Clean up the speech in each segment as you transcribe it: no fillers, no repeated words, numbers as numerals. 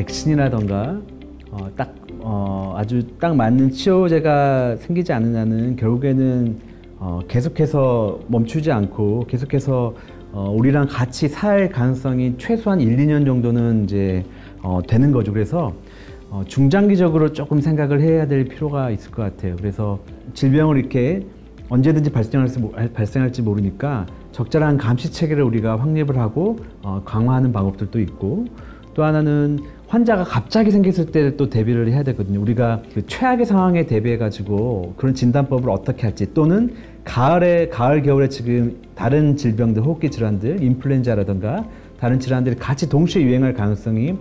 백신이라던가 아주 딱 맞는 치료제가 생기지 않는 결국에는 계속해서 멈추지 않고 계속해서 우리랑 같이 살 가능성이 최소한 1, 2년 정도는 이제 되는 거죠. 그래서 중장기적으로 조금 생각을 해야 될 필요가 있을 것 같아요. 그래서 질병을 이렇게 언제든지 발생할지 모르니까 적절한 감시 체계를 우리가 확립을 하고 강화하는 방법들도 있고, 또 하나는 환자가 갑자기 생겼을 때 또 대비를 해야 되거든요. 우리가 그 최악의 상황에 대비해 가지고 그런 진단법을 어떻게 할지, 또는 가을 겨울에 지금 다른 질병들, 호흡기 질환들, 인플루엔자라든가 다른 질환들이 같이 동시에 유행할 가능성이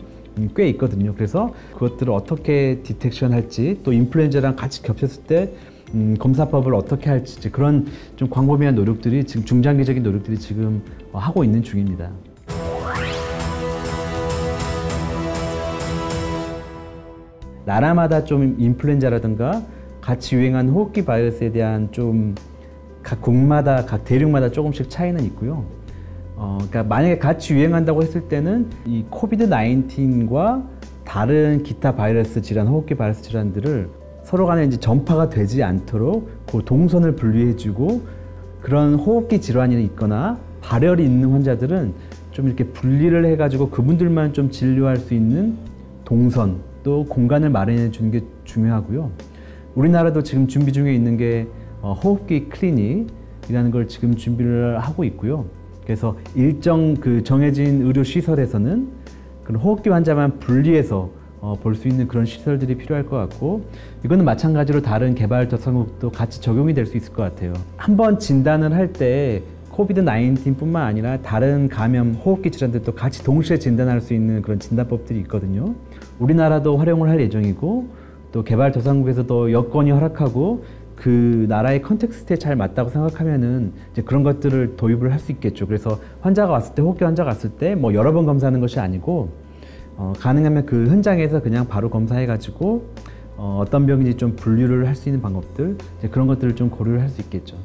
꽤 있거든요. 그래서 그것들을 어떻게 디텍션 할지, 또 인플루엔자랑 같이 겹쳤을 때 검사법을 어떻게 할지, 그런 좀 광범위한 노력들이 지금 중장기적인 노력들이 지금 하고 있는 중입니다. 나라마다 좀 인플루엔자라든가 같이 유행한 호흡기 바이러스에 대한 좀 각 국마다, 각 대륙마다 조금씩 차이는 있고요. 그러니까 만약에 같이 유행한다고 했을 때는 이 코비드-19과 다른 기타 바이러스 질환, 호흡기 바이러스 질환들을 서로 간에 이제 전파가 되지 않도록 그 동선을 분리해주고, 그런 호흡기 질환이 있거나 발열이 있는 환자들은 좀 이렇게 분리를 해가지고 그분들만 좀 진료할 수 있는 동선, 또 공간을 마련해 주는 게 중요하고요. 우리나라도 지금 준비 중에 있는 게 호흡기 클리닉이라는 걸 지금 준비를 하고 있고요. 그래서 일정 그 정해진 의료 시설에서는 그런 호흡기 환자만 분리해서 볼 수 있는 그런 시설들이 필요할 것 같고, 이거는 마찬가지로 다른 개발도상국도 같이 적용이 될 수 있을 것 같아요. 한번 진단을 할 때 코비드-19뿐만 아니라 다른 감염, 호흡기 질환들도 같이 동시에 진단할 수 있는 그런 진단법들이 있거든요. 우리나라도 활용을 할 예정이고, 또 개발도상국에서도 여건이 허락하고 그 나라의 컨텍스트에 잘 맞다고 생각하면은 이제 그런 것들을 도입을 할 수 있겠죠. 그래서 환자가 왔을 때, 호흡기 환자가 왔을 때 뭐 여러 번 검사하는 것이 아니고 가능하면 그 현장에서 그냥 바로 검사해가지고 어떤 병인지 좀 분류를 할 수 있는 방법들, 이제 그런 것들을 좀 고려를 할 수 있겠죠.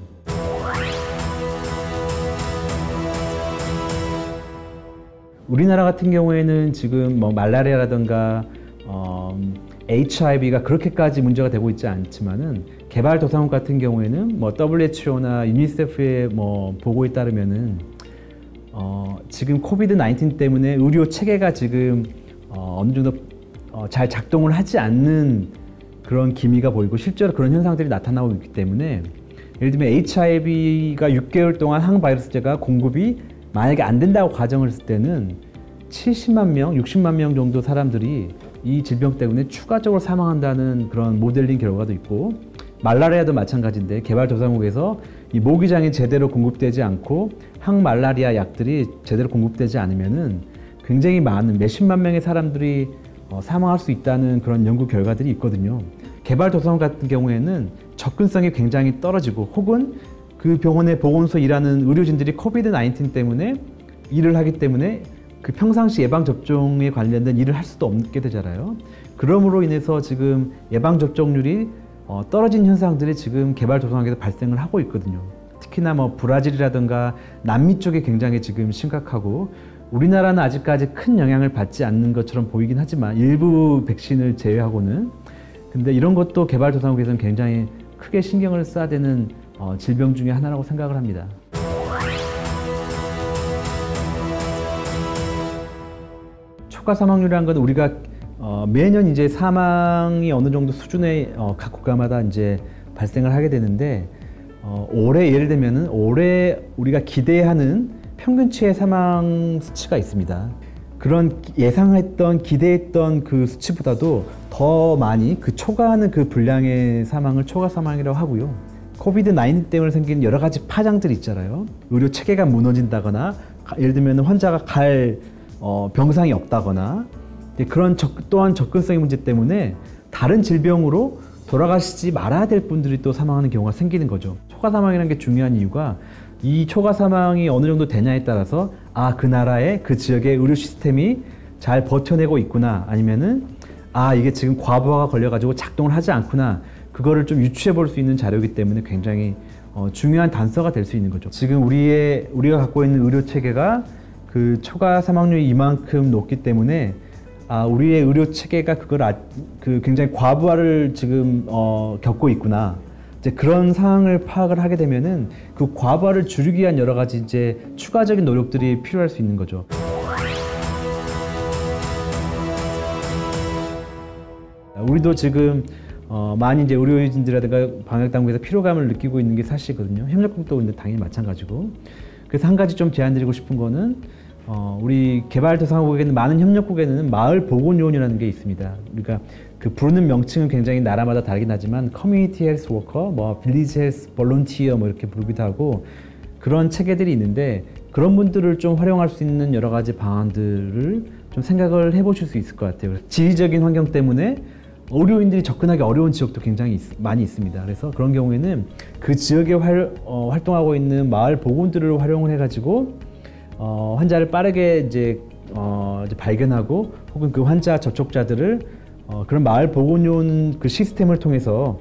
우리나라 같은 경우에는 지금 뭐 말라리아라든가 HIV가 그렇게까지 문제가 되고 있지 않지만은, 개발도상국 같은 경우에는 뭐 WHO나 유니세프의 뭐 보고에 따르면은 지금 코비드-19 때문에 의료 체계가 지금 어느 정도 잘 작동을 하지 않는 그런 기미가 보이고, 실제로 그런 현상들이 나타나고 있기 때문에, 예를 들면 HIV가 6개월 동안 항바이러스제가 공급이 만약에 안 된다고 가정을 했을 때는 70만 명, 60만 명 정도 사람들이 이 질병 때문에 추가적으로 사망한다는 그런 모델링 결과도 있고, 말라리아도 마찬가지인데 개발도상국에서 이 모기장이 제대로 공급되지 않고 항말라리아 약들이 제대로 공급되지 않으면은 굉장히 많은 몇십만 명의 사람들이 사망할 수 있다는 그런 연구 결과들이 있거든요. 개발도상국 같은 경우에는 접근성이 굉장히 떨어지고, 혹은 그 병원의 보건소에 일하는 의료진들이 코비드-19 때문에 일을 하기 때문에 그 평상시 예방접종에 관련된 일을 할 수도 없게 되잖아요. 그러므로 인해서 지금 예방접종률이 떨어진 현상들이 지금 개발도상국에서 발생을 하고 있거든요. 특히나 뭐 브라질이라든가 남미 쪽에 굉장히 지금 심각하고, 우리나라는 아직까지 큰 영향을 받지 않는 것처럼 보이긴 하지만, 일부 백신을 제외하고는. 근데 이런 것도 개발도상국에서는 굉장히 크게 신경을 써야 되는 질병 중에 하나라고 생각을 합니다. 초과 사망률이라는 건 우리가 매년 이제 사망이 어느 정도 수준의 각 국가마다 이제 발생을 하게 되는데, 올해 예를 들면은 올해 우리가 기대하는 평균치의 사망 수치가 있습니다. 그런 예상했던, 기대했던 그 수치보다도 더 많이 초과하는 그 분량의 사망을 초과 사망이라고 하고요. 코비드-19 때문에 생긴 여러 가지 파장들이 있잖아요. 의료 체계가 무너진다거나, 예를 들면 환자가 갈 병상이 없다거나, 그런 또한 접근성의 문제 때문에 다른 질병으로 돌아가시지 말아야 될 분들이 또 사망하는 경우가 생기는 거죠. 초과 사망이라는 게 중요한 이유가, 이 초과 사망이 어느 정도 되냐에 따라서 그 나라의 그 지역의 의료 시스템이 잘 버텨내고 있구나, 아니면은 이게 지금 과부하가 걸려가지고 작동을 하지 않구나, 그거를 좀 유추해 볼 수 있는 자료이기 때문에 굉장히 중요한 단서가 될 수 있는 거죠. 지금 우리가 갖고 있는 의료 체계가 그 초과 사망률이 이만큼 높기 때문에 우리의 의료 체계가 굉장히 과부하를 지금 겪고 있구나. 이제 그런 상황을 파악을 하게 되면은 그 과부하를 줄이기 위한 여러 가지 이제 추가적인 노력들이 필요할 수 있는 거죠. 우리도 지금 많이 이제 의료진들이라든가 방역당국에서 피로감을 느끼고 있는 게 사실이거든요. 협력국도 당연히 마찬가지고. 그래서 한 가지 좀 제안드리고 싶은 거는 우리 개발도상국에는 많은 협력국에는 마을 보건요원이라는 게 있습니다. 그러니까 그 부르는 명칭은 굉장히 나라마다 다르긴 하지만 커뮤니티 헬스 워커, 뭐 빌리지 헬스 볼런티어 뭐 이렇게 부르기도 하고 그런 체계들이 있는데 그런 분들을 좀 활용할 수 있는 여러 가지 방안들을 좀 생각을 해보실 수 있을 것 같아요. 지리적인 환경 때문에 의료인들이 접근하기 어려운 지역도 굉장히 많이 있습니다. 그래서 그런 경우에는 그 지역에 활동하고 있는 마을 보건들을 활용을 해가지고 환자를 빠르게 이제 발견하고 혹은 그 환자 접촉자들을 그런 마을 보건요원 그 시스템을 통해서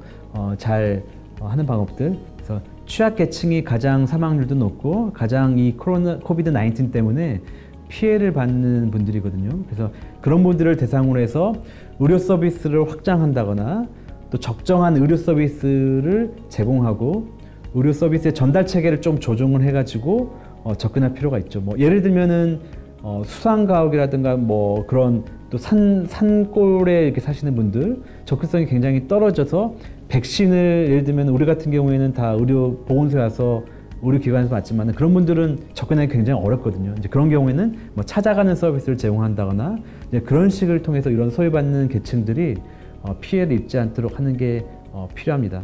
잘 하는 방법들. 그래서 취약계층이 가장 사망률도 높고 가장 이 코비드 19 때문에 피해를 받는 분들이거든요. 그래서 그런 분들을 대상으로 해서 의료 서비스를 확장한다거나 또 적정한 의료 서비스를 제공하고 의료 서비스의 전달 체계를 좀 조정을 해가지고 접근할 필요가 있죠. 뭐 예를 들면은 수상가옥이라든가 뭐 그런 또 산골에 이렇게 사시는 분들 접근성이 굉장히 떨어져서 백신을 예를 들면 우리 같은 경우에는 다 의료 보건소에 와서 의료기관에서 맞지만 그런 분들은 접근하기 굉장히 어렵거든요. 이제 그런 경우에는 뭐 찾아가는 서비스를 제공한다거나 이제 그런 식을 통해서 이런 소외받는 계층들이 피해를 입지 않도록 하는 게 필요합니다.